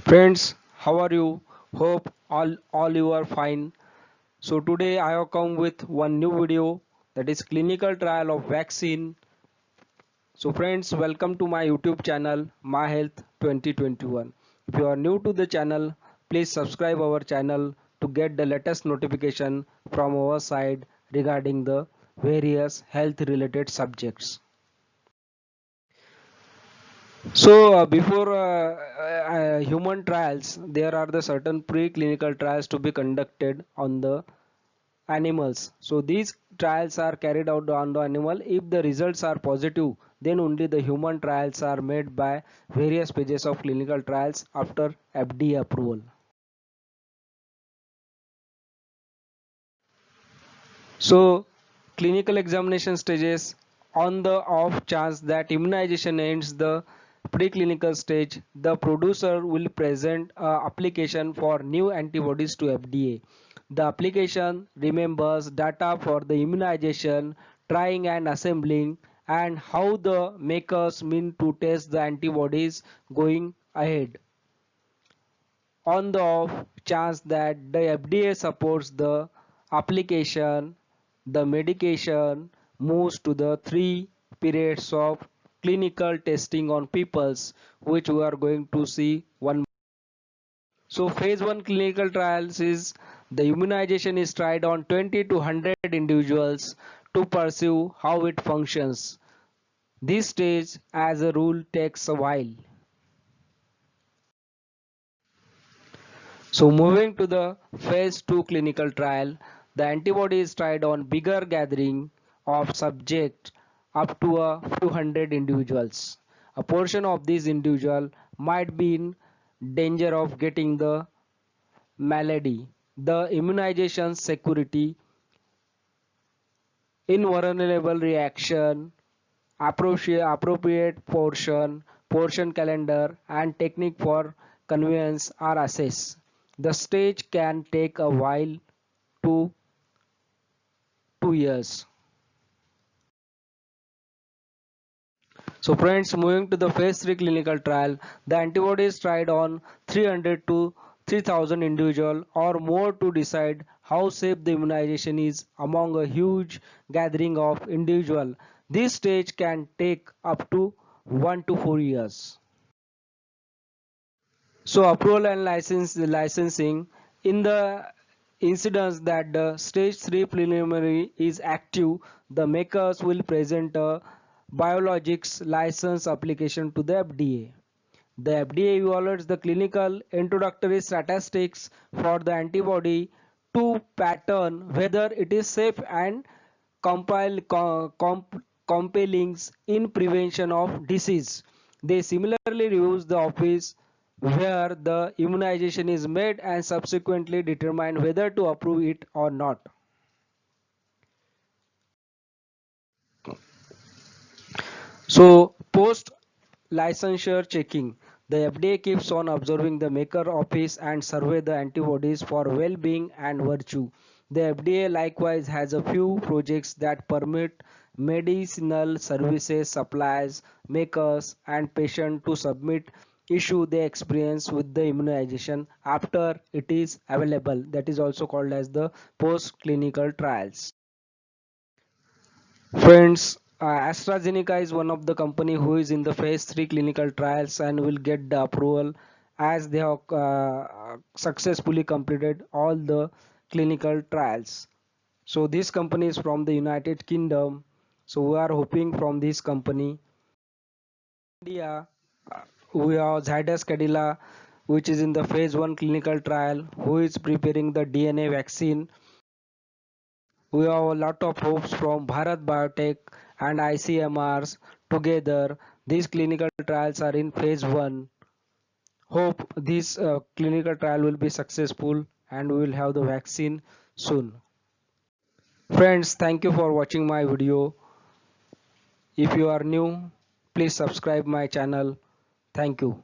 Friends, how are you? Hope all you are fine. So today I have come with one new video, that is clinical trial of vaccine. So friends, welcome to my YouTube channel My Health 2021. If you are new to the channel, please subscribe our channel to get the latest notification from our side regarding the various health related subjects. So before human trials, there are the certain preclinical trials to be conducted on the animals. So these trials are carried out on the animal. If the results are positive, then only the human trials are made by various pages of clinical trials after FDA approval. So clinical examination stages, on the off chance that immunization ends the preclinical stage, the producer will present a application for new antibodies to FDA. The application remembers data for the immunization, trying and assembling, and how the makers mean to test the antibodies going ahead. On the off chance that the FDA supports the application, the medication moves to the 3 periods of clinical testing on peoples, which we are going to see one. So phase 1 clinical trials is the immunization is tried on 20 to 100 individuals to pursue how it functions. This stage as a rule takes a while. So moving to the phase 2 clinical trial, the antibody is tried on bigger gathering of subjects up to a few hundred individuals. A portion of these individuals might be in danger of getting the malady. The immunization security, invulnerable reaction, appropriate portion calendar, and technique for conveyance are assessed. The stage can take a while to 2 years. So friends, moving to the phase 3 clinical trial, the antibody is tried on 300 to 3000 individual or more to decide how safe the immunization is among a huge gathering of individual. This stage can take up to 1 to 4 years. So approval and licensing, in the incidence that the stage 3 preliminary is active, the makers will present a biologics license application to the FDA. The FDA evaluates the clinical introductory statistics for the antibody to pattern whether it is safe and compelling in prevention of disease. They similarly reviews the office where the immunization is made and subsequently determine whether to approve it or not. So post licensure checking, the FDA keeps on observing the maker office and survey the antibodies for well-being and virtue. The FDA likewise has a few projects that permit medicinal services suppliers, makers and patients to submit issue they experience with the immunization after it is available. That is also called as the post clinical trials. Friends, AstraZeneca is one of the company who is in the phase 3 clinical trials and will get the approval as they have successfully completed all the clinical trials. So this company is from the United Kingdom. So we are hoping from this company. India, we have Zydus Cadila, which is in the phase 1 clinical trial, who is preparing the DNA vaccine. We have a lot of hopes from Bharat Biotech and ICMRs together. These clinical trials are in phase 1. Hope this clinical trial will be successful and we will have the vaccine soon. Friends, thank you for watching my video. If you are new, please subscribe my channel. Thank you.